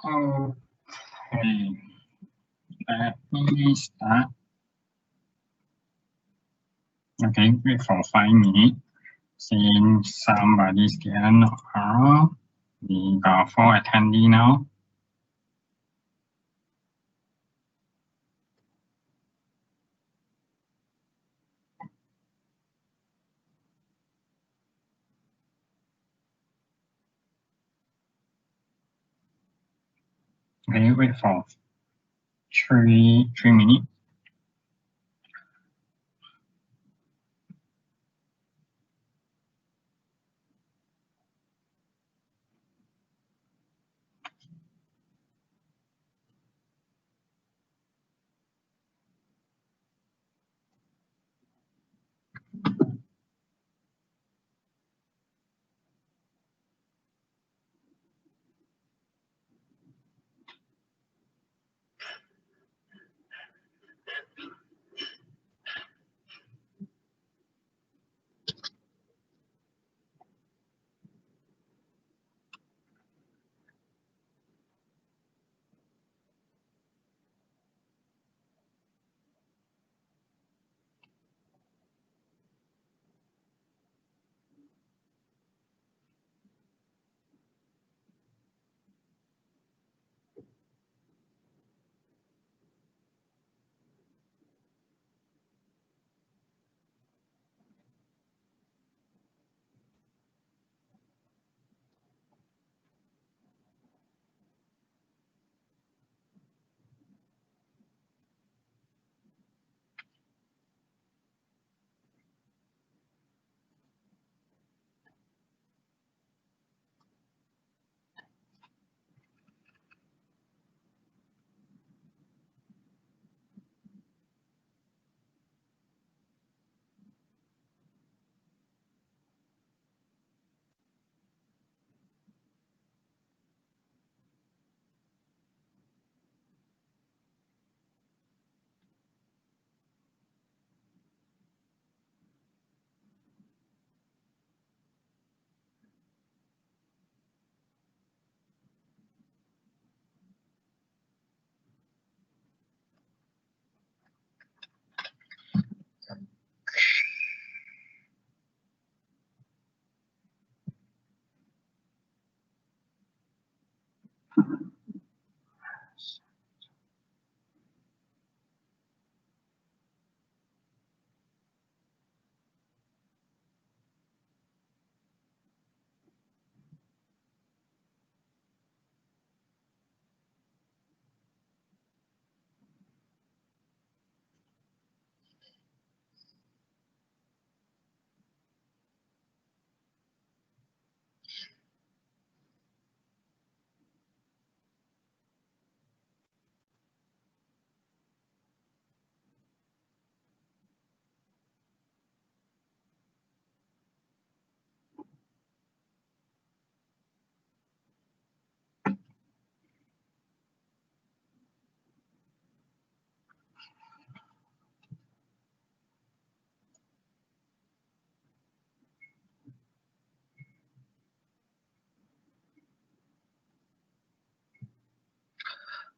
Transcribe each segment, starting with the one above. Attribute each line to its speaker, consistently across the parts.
Speaker 1: Okay, let me start. Okay, wait for 5 minutes. Since somebody's getting off, we got 4 attendees now. Okay, wait for 3 minutes.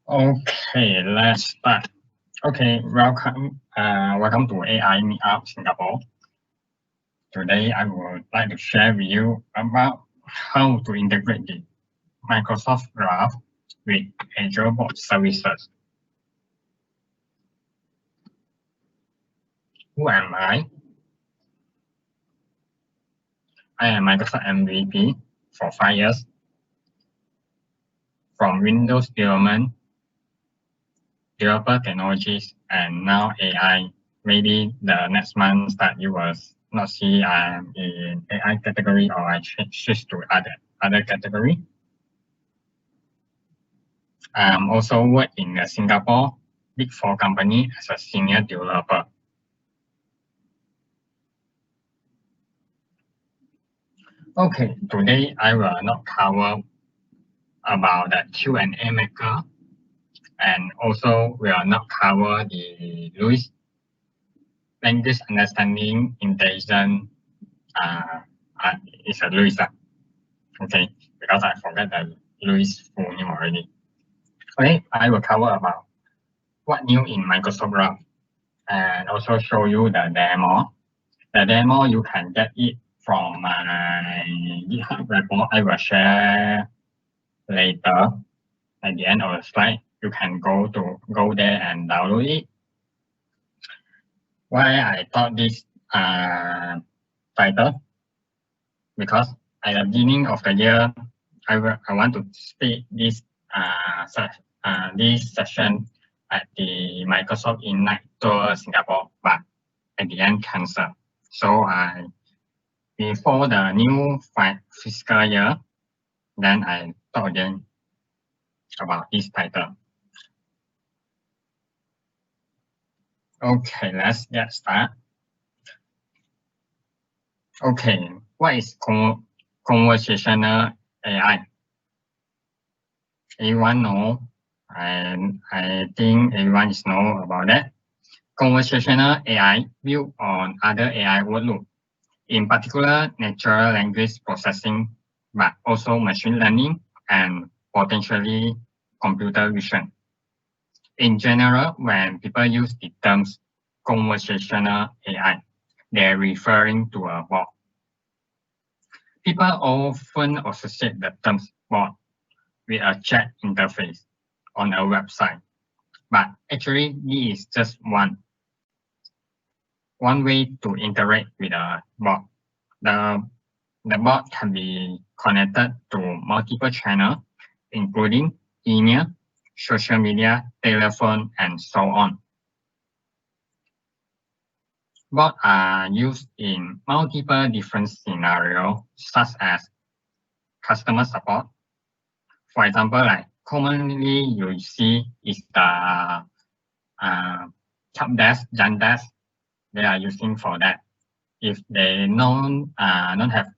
Speaker 1: Okay, let's start. Okay, welcome to AI Meetup Singapore. Today, I would like to share with you about how to integrate the Microsoft Graph with Azure Bot Services. Who am I? I am Microsoft MVP for 5 years. From Windows development, developer technologies, and now AI. Maybe the next month that you will not see I am in AI category or I switch to other category. Also work in a Singapore Big 4 company as a senior developer. Okay, today I will not cover about the Q&A maker, and also will not cover the LUIS language understanding intelligence. It's a LUIS, okay, because I forgot the LUIS full name already. Okay, I will cover about what new in Microsoft Graph and also show you the demo. The demo you can get it from my GitHub repo. I will share later at the end of the slide. You can go there and download it. Why I thought this title? Because at the beginning of the year, I want to speak this session at the Microsoft Ignite Tour Singapore, but at the end cancelled. So before the new fiscal year, then I thought again about this title. Okay, let's get started. Okay, what is conversational AI? Everyone know, and I think everyone is know about that. Conversational AI built on other AI workload, in particular natural language processing, but also machine learning and potentially computer vision. In general, when people use the terms conversational AI, they're referring to a bot. People often associate the terms bot with a chat interface on a website, but actually this is just one way to interact with a bot. The bot can be connected to multiple channels, including email, social media, telephone, and so on. Bots are used in multiple different scenarios, such as customer support. For example, like commonly you see is the help desk, Jan desk. They are using for that. If they don't have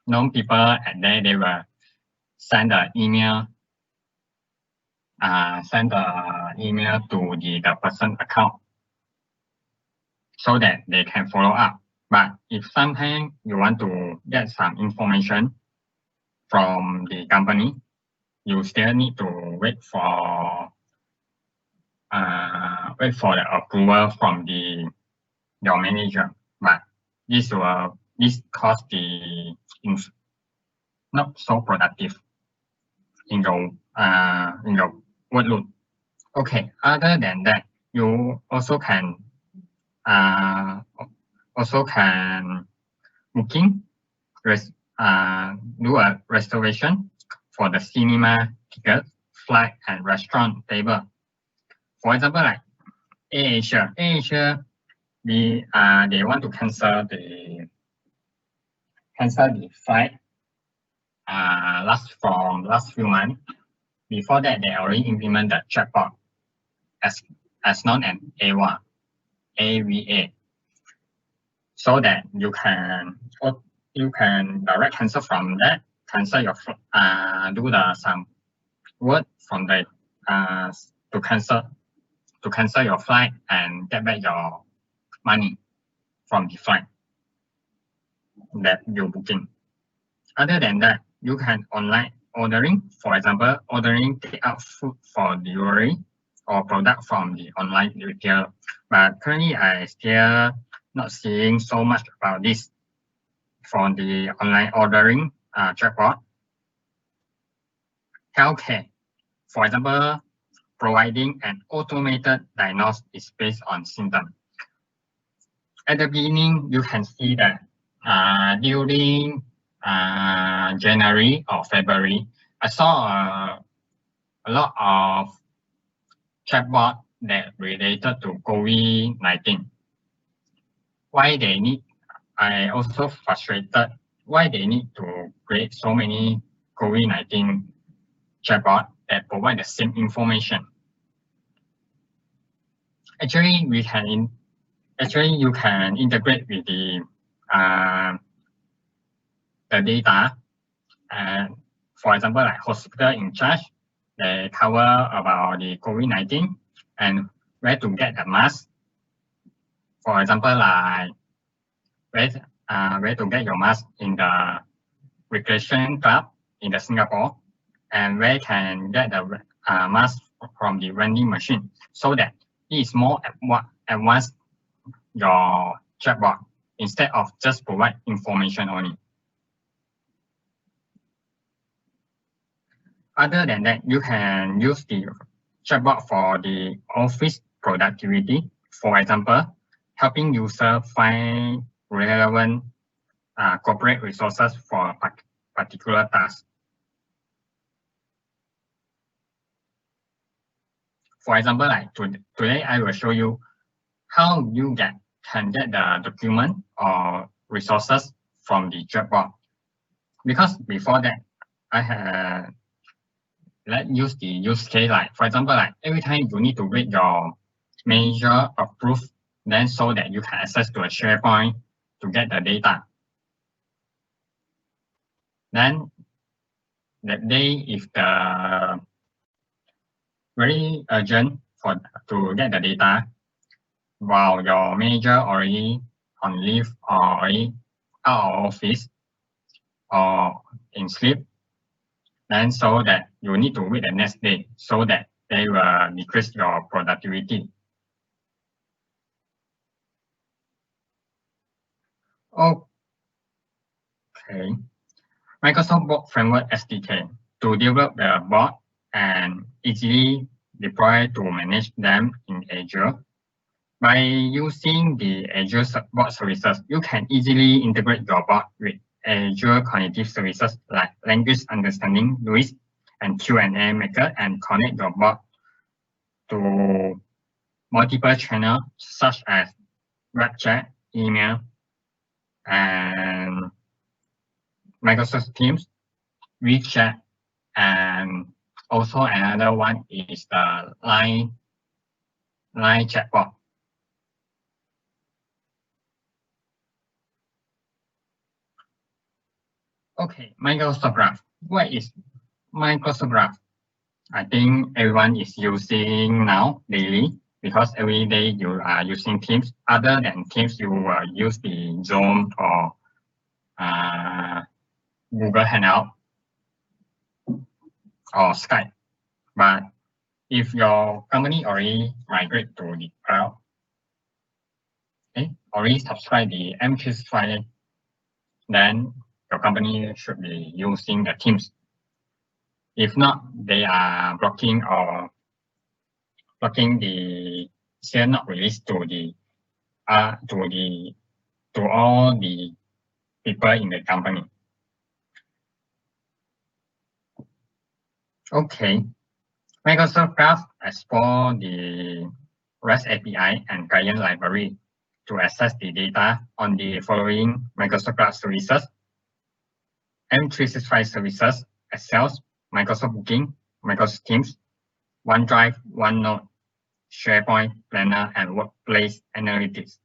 Speaker 1: known people at there, they will send an email. Send the email to the person account so that they can follow up. But if sometimes you want to get some information from the company, you still need to wait for the approval from your manager. But this cause the not so productive in your workload. Okay. Other than that, you also can booking, do a reservation for the cinema ticket, flight, and restaurant table. For example, like AirAsia, they want to cancel the flight last few months. Before that, they already implemented the chatbot as known as AVA, so that you can direct cancel from that, cancel your do some word from the to cancel your flight and get back your money from the flight that you're booking. Other than that, you can online ordering, for example, ordering takeout food for delivery or product from the online retail. But currently, I still not seeing so much about this from the online ordering chatbot. Healthcare, for example, providing an automated diagnosis based on symptoms. At the beginning, you can see that during January or February, I saw a lot of chatbot that related to COVID-19. I also frustrated why they need to create so many COVID-19 chatbot that provide the same information. Actually, you can integrate with the data. And for example, like hospital in charge, they cover about the COVID-19 and where to get the mask. For example, like where to get your mask in the recreation club in the Singapore, and where can get the mask from the vending machine, so that it is more advanced your chatbot instead of just provide information only. Other than that, you can use the chatbot for the office productivity. For example, helping user find relevant corporate resources for a particular task. For example, like today, I will show you how you can get the document or resources from the chatbot. Because before that, let's use the use case, like for example, like every time you need to read your manager approve, then so that you can access to a SharePoint to get the data. Then that day, if the very urgent to get the data, while your manager already on leave or already out of office or in sleep, then so that you need to wait the next day, so that they will decrease your productivity. Okay, Microsoft Bot Framework SDK to develop the bot and easily deploy to manage them in Azure. By using the Azure Bot Services, you can easily integrate your bot with Azure Cognitive Services like Language Understanding, LUIS, and Q&A Maker, and connect your bot to multiple channels such as web chat, email, and Microsoft Teams, WeChat, and also another one is the Line chatbot. Okay, Microsoft Graph. What is Microsoft Graph? I think everyone is using now daily, because every day you are using Teams. Other than Teams, you will use the Zoom or Google Hangout or Skype. But if your company already migrate to the cloud, already subscribe the M365, then your company should be using the Teams. If not, they are blocking the share not released to all the people in the company. Okay, Microsoft Graph explore the REST API and client library to access the data on the following Microsoft Graph services: M365 services, Excel, Microsoft Booking, Microsoft Teams, OneDrive, OneNote, SharePoint, Planner, and Workplace Analytics.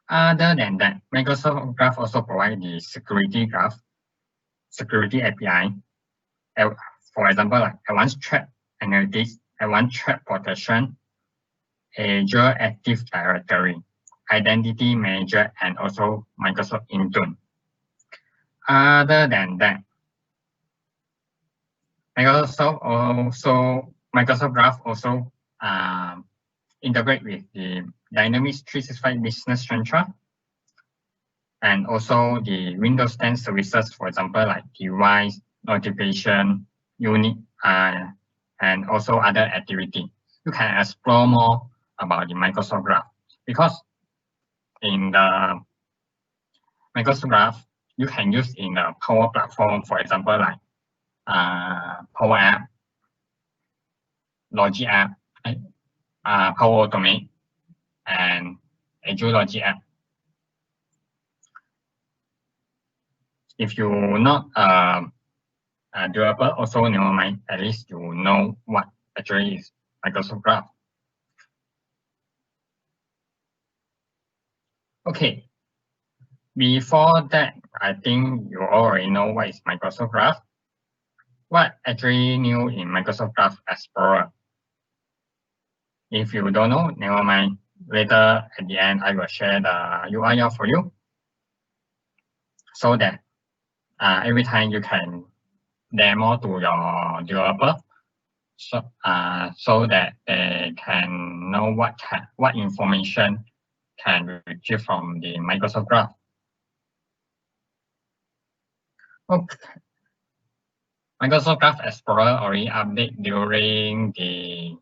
Speaker 1: Other than that, Microsoft Graph also provides the security API. For example, like Advanced Threat Analytics, Advanced Threat Protection, Azure Active Directory, Identity Manager, and also Microsoft Intune. Other than that, Microsoft Graph also integrate with the Dynamics 365 Business Central, and also the Windows 10 services, for example, like device, notification, unit, and also other activity. You can explore more about the Microsoft Graph, because in the Microsoft Graph, you can use in the Power Platform, for example, like Power App, Logic App, Power Automate, and Azure Logic App. If you're not a developer, also never mind, at least you know what actually is Microsoft Graph. Okay, before that, I think you already know what is Microsoft Graph. What actually new in Microsoft Graph Explorer? If you don't know, never mind. Later at the end, I will share the URL for you, so that every time you can demo to your developer, so that they can know what information can be retrieved from the Microsoft Graph. Okay. Microsoft Graph Explorer already update during the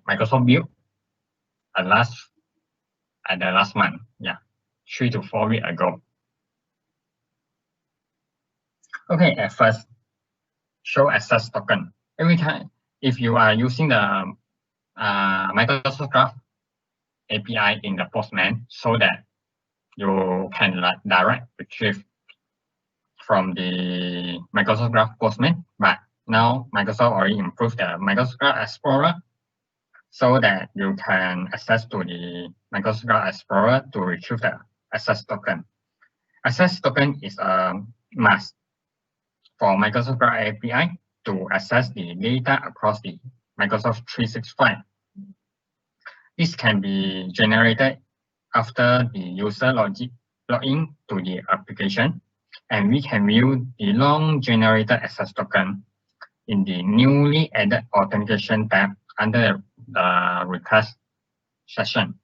Speaker 1: Microsoft build at the last month, 3 to 4 weeks ago. Okay, at first, show access token. Every time, if you are using the Microsoft Graph API in the Postman, so that you can direct retrieve from the Microsoft Graph Postman, but now Microsoft already improved the Microsoft Graph Explorer so that you can access to the Microsoft Graph Explorer to retrieve the access token. Access token is a must for Microsoft Graph API to access the data across the Microsoft 365. This can be generated after the user login to the application, and we can view the long-generated access token in the newly added authentication tab under the request section.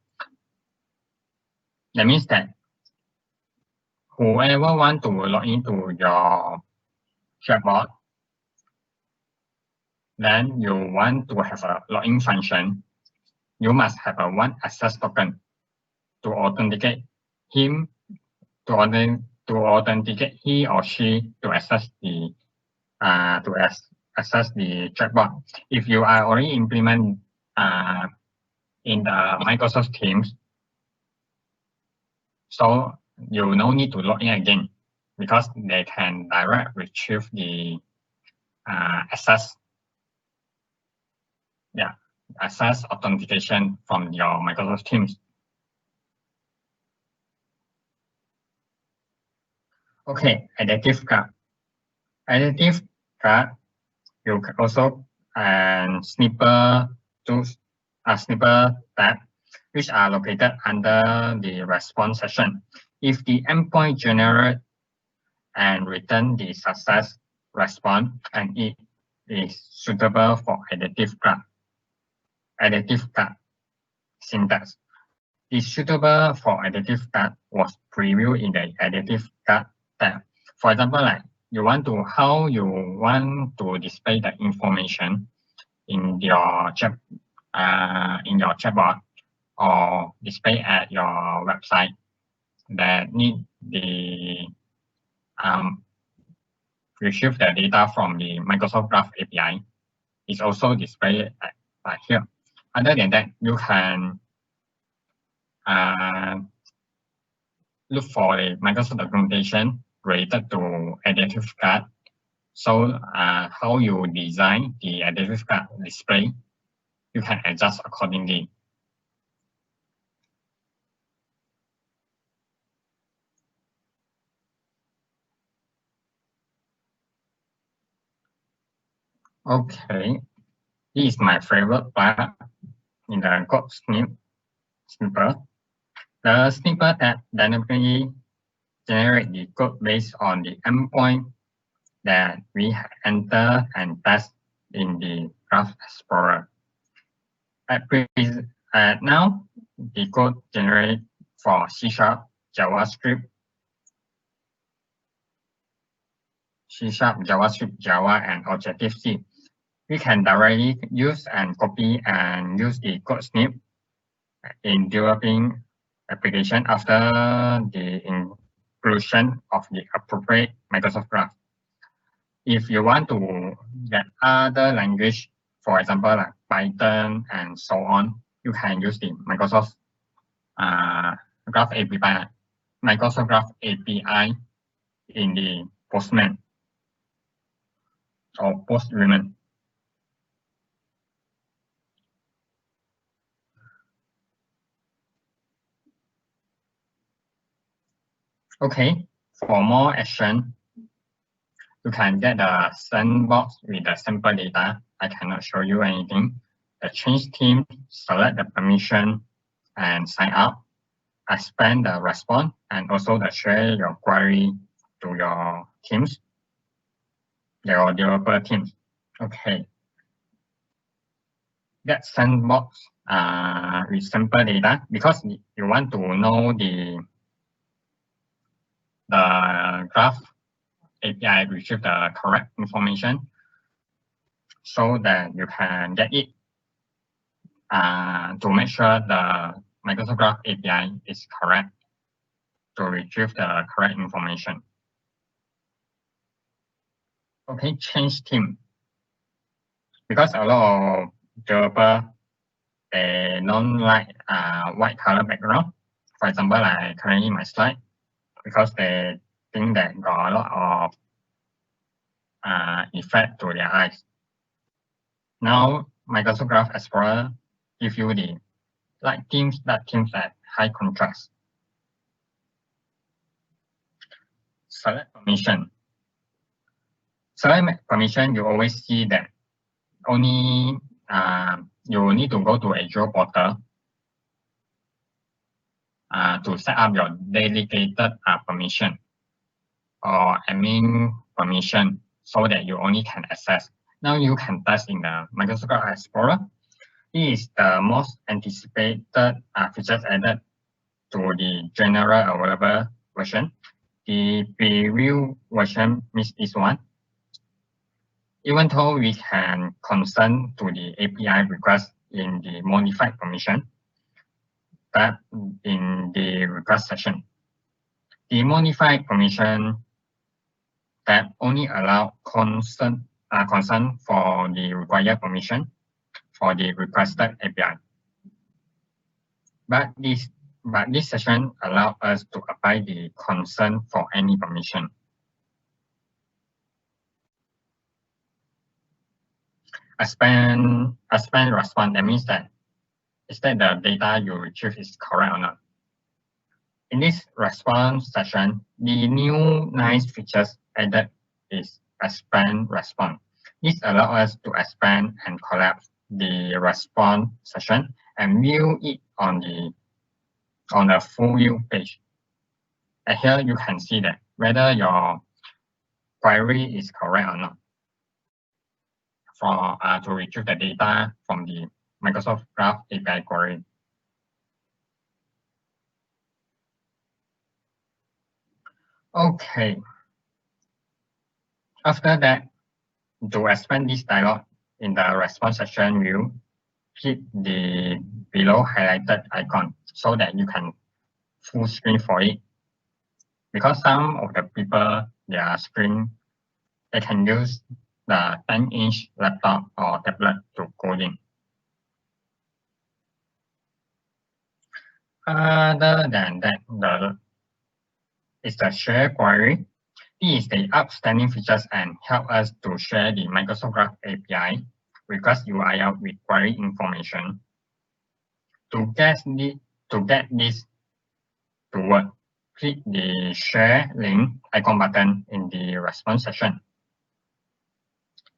Speaker 1: That means that whoever want to log into your chatbot, then you want to have a login function, you must have a one access token to authenticate him, to authenticate he or she to access the chatbot. If you are already implement in the Microsoft Teams, so you no need to log in again because they can direct retrieve the access authentication from your Microsoft Teams. Okay, additive card. Additive card, you can also snipper tab, which are located under the response section. If the endpoint generate and return the success response and it is suitable for additive card. Additive card syntax. The suitable for additive card was previewed in the additive card tab. For example, like how you want to display the information in your chatbot or display at your website that need the retrieve the data from the Microsoft Graph API. It's also displayed here. Other than that, you can look for the Microsoft documentation related to additive card. So how you design the additive card display, you can adjust accordingly. Okay, this is my favorite part in the code snipper. The snipper tab dynamically generate the code based on the endpoint that we enter and test in the Graph Explorer. Now, the code generated for C#, JavaScript, Java, and Objective-C. We can directly use and copy and use the code snip in developing application after the inclusion of the appropriate Microsoft Graph. If you want to get other language, for example, like Python and so on, you can use the Microsoft Graph API, Microsoft Graph API in the Postman or Postman. Okay, for more action, you can get the sandbox with the sample data. I cannot show you anything. The change team, select the permission and sign up, expand the response, and also the share your query to your teams. your developer teams. Okay. Get sandbox with simple data because you want to know the graph API retrieve the correct information so that you can get it to make sure the Microsoft Graph API is correct to retrieve the correct information. Okay, change theme. Because a lot of developers they don't like white color background. For example, like currently my slide, because they think that got a lot of effect to their eyes. Now Microsoft Graph Explorer gives you the light themes that high contrast. Select permission. Select permission, you always see that only you need to go to Azure portal to set up your dedicated permission or admin permission so that you only can access. Now you can test in the Microsoft Graph Explorer. This is the most anticipated features added to the general available version. The preview version missed this one. Even though we can consent to the API request in the modified permission, but in the request section, the modified permission tab only allow consent for the required permission for the requested API. But this section allows us to apply the consent for any permission. Expand response, that means that is that the data you retrieve is correct or not. In this response section, the new nice features added is expand response. This allows us to expand and collapse the response section and view it on the full view page. And here you can see that whether your query is correct or not for to retrieve the data from the Microsoft Graph API query. Okay. After that, to expand this dialog in the response section view, click the below highlighted icon so that you can full screen for it. Because some of the people, their screen, they can use the 10-inch laptop or tablet to coding. Other than that, is the share query. This is the outstanding features and help us to share the Microsoft Graph API request URL with query information. To get this to work, click the share link icon button in the response section.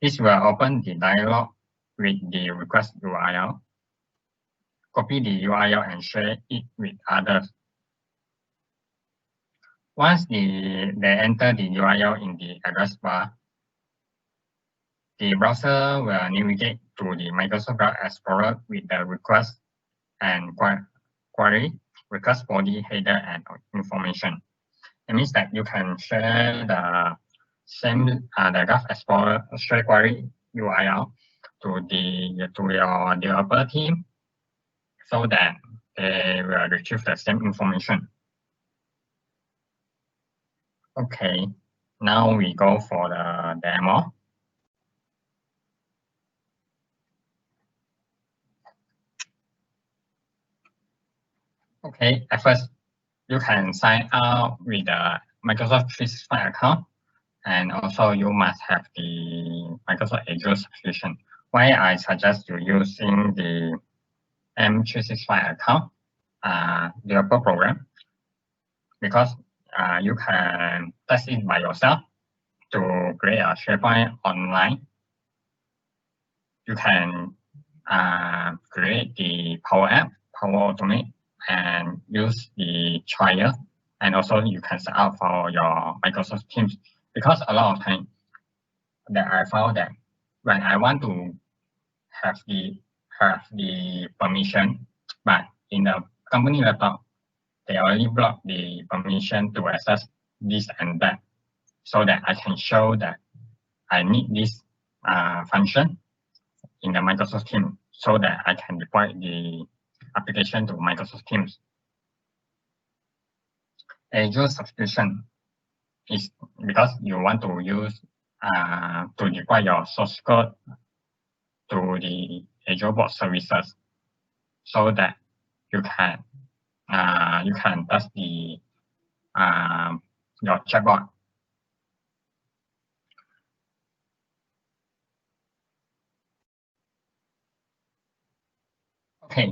Speaker 1: This will open the dialog with the request URL. Copy the URL and share it with others. Once they enter the URL in the address bar, the browser will navigate to the Microsoft Graph Explorer with the request and query, request body, header, and information. It means that you can share the same the Graph Explorer share query URL to your developer team so that they will retrieve the same information. Okay, now we go for the demo. Okay, at first, you can sign up with the Microsoft 365 account, and also you must have the Microsoft Azure subscription. Why I suggest you using the M365 account developer program, because you can test it by yourself to create a SharePoint online. You can create the Power App, Power Automate, and use the trial. And also you can set up for your Microsoft Teams, because a lot of time that I found that when I want to have the permission, but in the company laptop, they already block the permission to access this and that, so that I can show that I need this function in the Microsoft Teams, so that I can deploy the application to Microsoft Teams. Azure subscription is because you want to use to deploy your source code to the Azure Bot Services, so that you can test the your chatbot. Okay,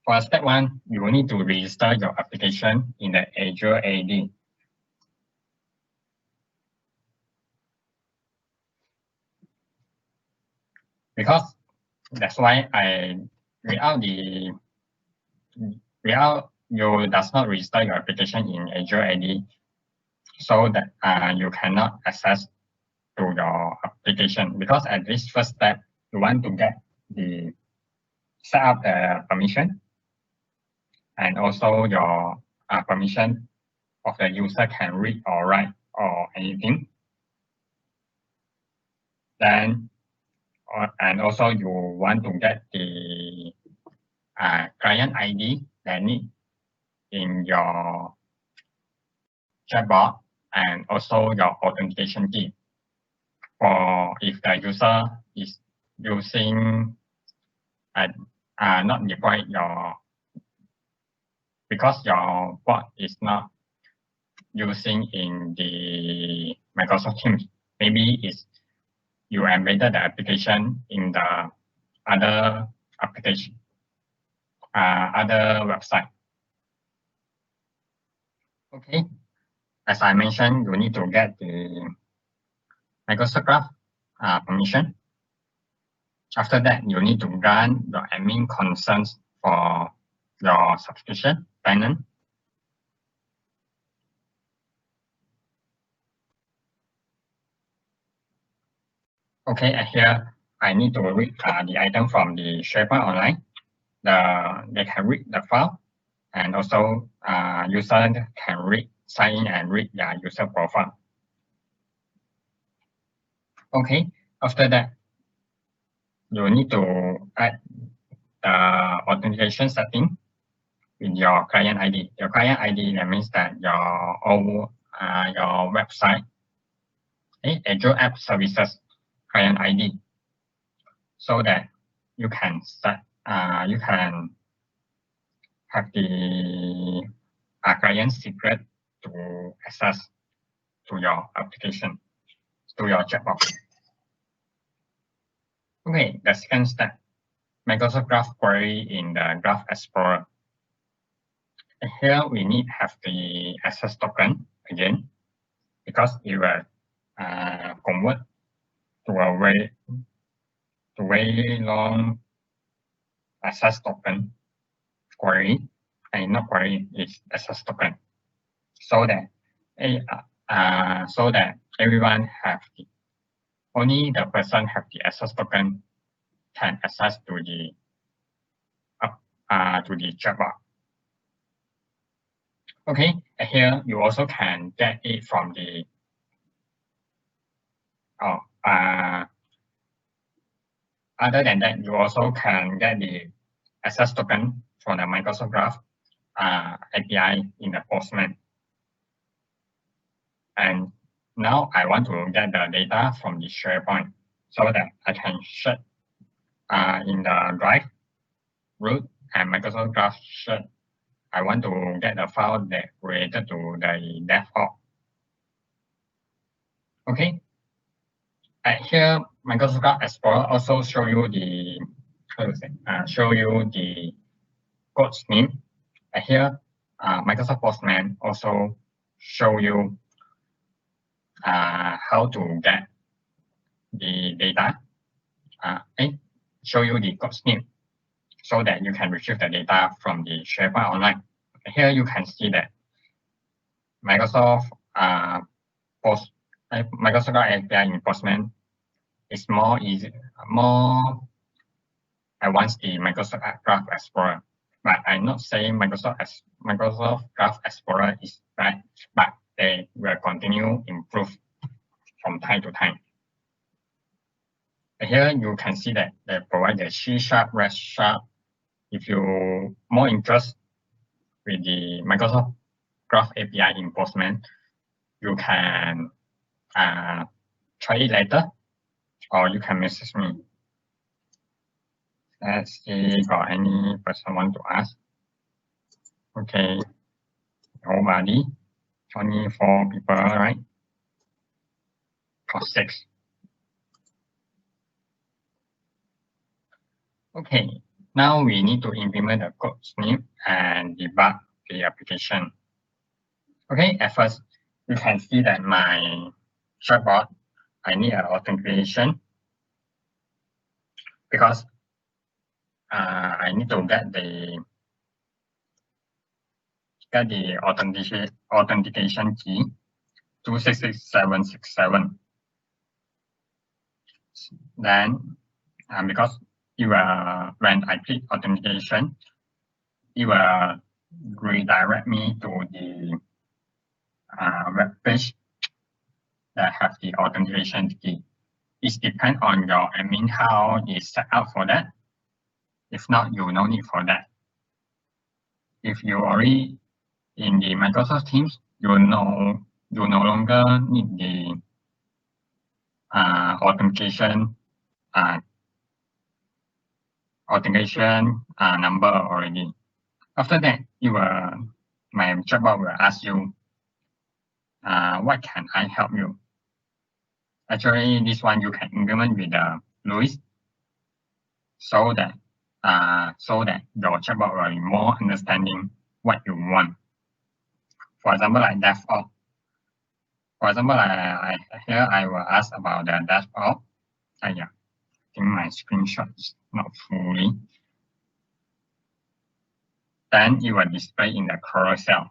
Speaker 1: for step 1, you will need to register your application in the Azure AD. Because that's why without you does not register your application in Azure AD, so that you cannot access to your application. Because at this first step, you want to get the set up the permission, and also your permission of the user can read or write or anything. Then and also you want to get the client ID that need in your chatbot, and also your authentication key. For if the user is using not deploy because your bot is not using in the Microsoft Teams, maybe it's you embedded the application in the other application, other website. Okay, as I mentioned, you need to get the Microsoft Graph permission. After that, you need to grant the admin consents for your subscription tenant. Okay, here I need to read the item from the SharePoint Online. They can read the file, and also user can sign in and read their user profile. Okay, after that, you need to add the authentication setting with your client ID. Your client ID, that means that your website, Azure App Services client ID, so that you can set you can have the client secret to access to your application, to your chatbot. Okay, the second step, Microsoft Graph query in the Graph Explorer. Here we need have the access token again, because it will convert to a very long access token query, and not query, is access token, so that everyone have only the person have the access token can access to the chatbot. Okay, here you also can get it from the other than that, you also can get the access token from the Microsoft Graph API in the Postman. And now I want to get the data from the SharePoint, so that I can share in the Drive, root, and Microsoft Graph share. I want to get the file that related to the default. Okay. Here, Microsoft Graph Explorer also show you the code snippet. Here, Microsoft Postman also show you how to get the data. Show you the code snippet, so that you can retrieve the data from the SharePoint Online. Here you can see that Microsoft Graph API in Postman it's more easy, more advanced the Microsoft Graph Explorer. But I'm not saying Microsoft Graph Explorer is bad, but they will continue improve from time to time. Here you can see that they provide the C# REST. If you more interested with the Microsoft Graph API in Postman, you can try it later, or you can message me. Let's see, got any person want to ask? Okay, nobody. Only 4 people, right? Or 6. Okay, now we need to implement the code snip and debug the application. Okay, at first, you can see that my chatbot, I need an authentication because I need to get the authentication key 266767. Then, because when I click authentication, it will redirect me to the web page that have the authentication key. It depends on your admin how it's set up for that. If not, you no need for that. If you already in the Microsoft Teams, you no longer need the authentication number already. After that, my chatbot will ask you, what can I help you? Actually, this one you can implement with Louis, so that your chatbot will be more understanding what you want. For example, like DevOps. For example, here I will ask about the DevOps. Yeah, I think my screenshot is not fully. Then it will display in the carousel.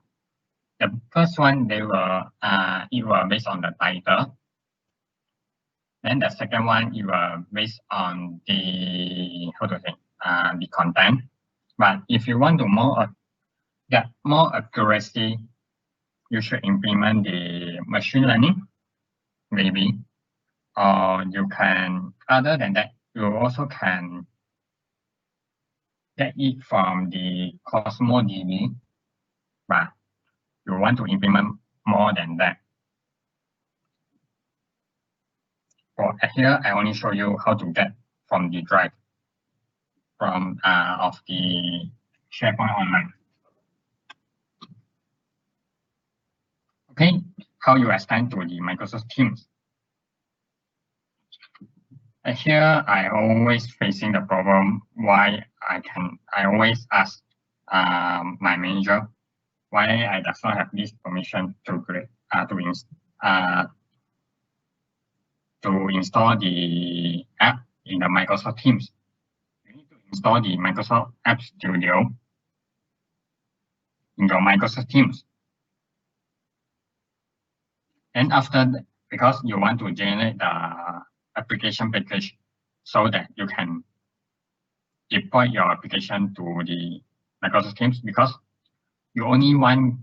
Speaker 1: The first one, it will based on the title. Then the second one, it will based on the the content. But if you want to get more accuracy, you should implement the machine learning, maybe. Or you can, other than that, you also can get it from the Cosmos DB, but you want to implement more than that. For here, I only show you how to get from the drive of the SharePoint Online. Okay, how you extend to the Microsoft Teams. Here, I always facing the problem why I always ask my manager why I does not have this permission to install the app in the Microsoft Teams. You need to install the Microsoft App Studio in your Microsoft Teams. And after that, because you want to generate the application package so that you can deploy your application to the Microsoft Teams, because you only want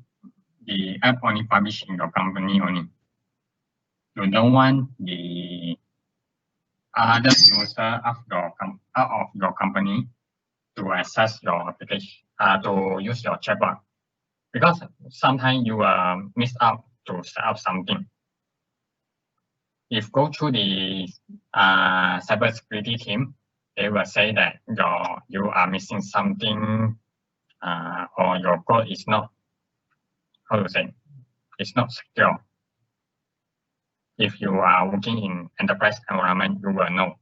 Speaker 1: the app only published in your company only. You don't want the other user out of your company to access your application, to use your chatbot, because sometimes you will miss out to set up something. If go through the cybersecurity team, they will say that you are missing something, or your code is not, it's not secure. If you are working in enterprise environment, you will know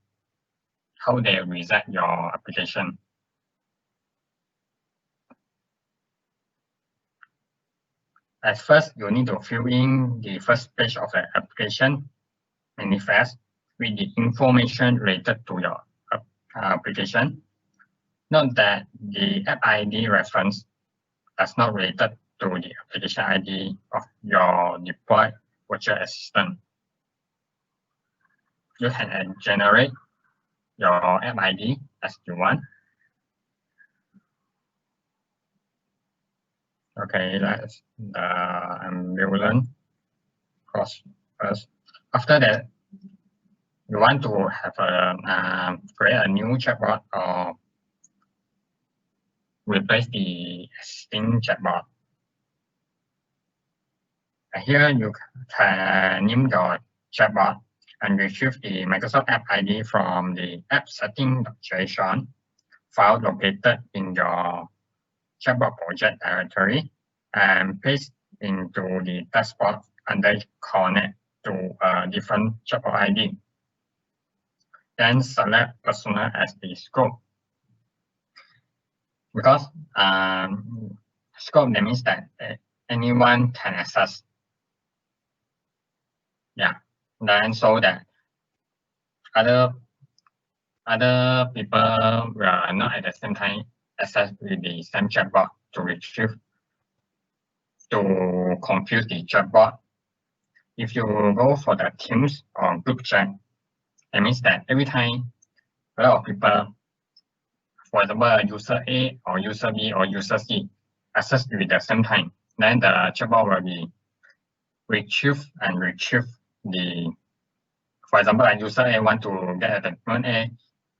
Speaker 1: how they reset your application. At first, you need to fill in the first page of the application manifest with the information related to your application. Note that the app ID reference is not related to the application ID of your deployed virtual assistant. you can generate your app ID as you want. Okay, that's the ambulance cross first. After that, you want to have a create a new chatbot or replace the existing chatbot. Here you can name your chatbot and retrieve the Microsoft App ID from the app setting.json file located in your chatbot project directory and paste into the dashboard under connect to a different chatbot ID. Then select persona as the scope. Because scope, that means that anyone can access. Yeah, then so that other people will not at the same time access with the same chatbot to retrieve, to confuse the chatbot. If you go for the teams or group chat, it means that every time a lot of people, for example, user A or user B or user C access with the same time, then the chatbot will be retrieve the, for example, user A want to get a document A,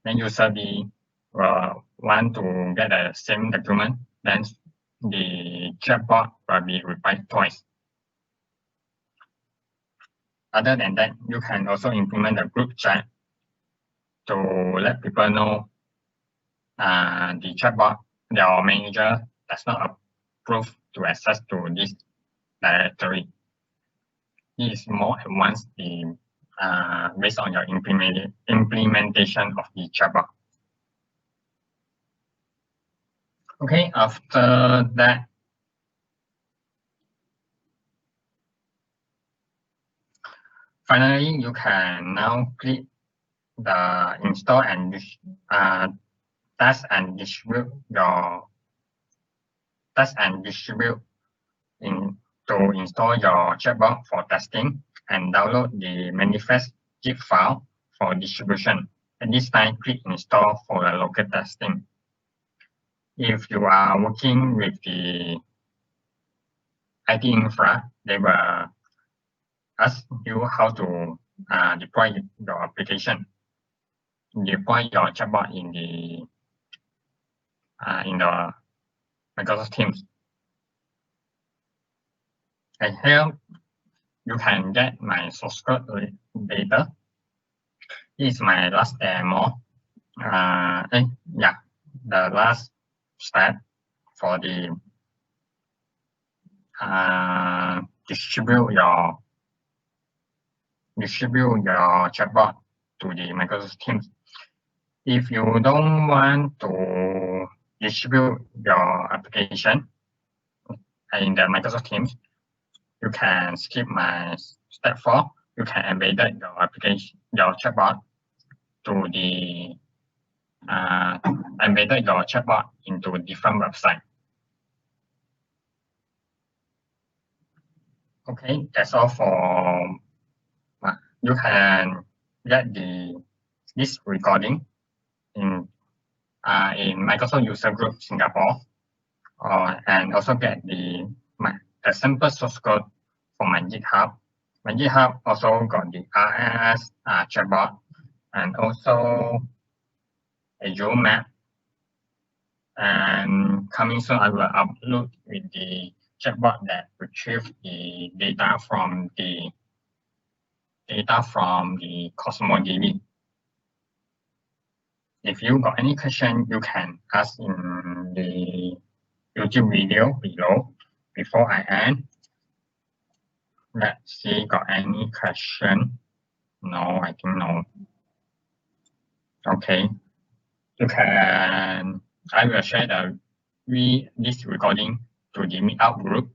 Speaker 1: then user B will want to get the same document, then the chatbot will be replied twice. Other than that, you can also implement a group chat to let people know the chatbot, their manager does not approve to access to this directory. This is more advanced based on your implementation of the chatbot. Okay, after that, finally, you can now click the install and test and distribute to install your chatbot for testing and download the manifest zip file for distribution. At this time, click install for the local testing. If you are working with the IT infra, they will ask you how to deploy your application, deploy your chatbot in the Microsoft Teams. And here you can get my source code data. This is my last demo. The last step for the distribute your chatbot to the Microsoft Teams. If you don't want to distribute your application in the Microsoft Teams, you can skip my step 4. You can embed your application, your chatbot to the embedded your chatbot into a different website. Okay, that's all for. You can get this recording in Microsoft User Group Singapore, and also get the simple source code for my GitHub. My GitHub also got the RS chatbot and also Azure map. And coming soon, I will upload with the chatbot that retrieve the data from the Cosmo DB. If you got any question, you can ask in the YouTube video below before I end. Let's see, got any question? No, I think no. Okay, you can. I will share this recording to the Meetup group.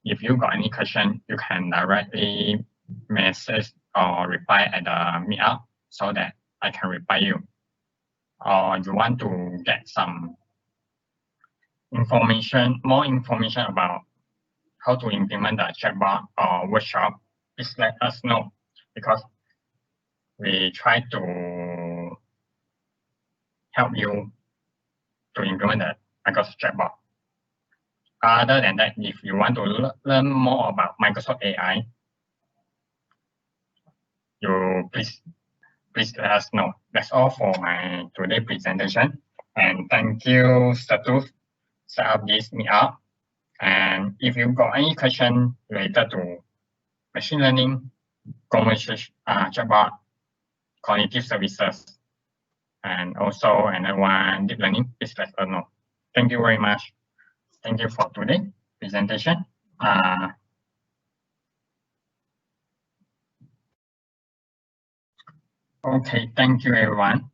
Speaker 1: If you got any question, you can directly message or reply at the Meetup so that I can reply you. Or you want to get some more information about how to implement the chatbot or workshop, please let us know, because we try to help you to implement the Microsoft chatbot. Other than that, if you want to learn more about Microsoft AI, you please let us know. That's all for my today presentation. And thank you, Satu, set up this meetup. And if you've got any question related to machine learning, conversation chatbot, cognitive services, and also another one, deep learning, please let us know. Thank you very much. Thank you for today's presentation. Okay, thank you everyone.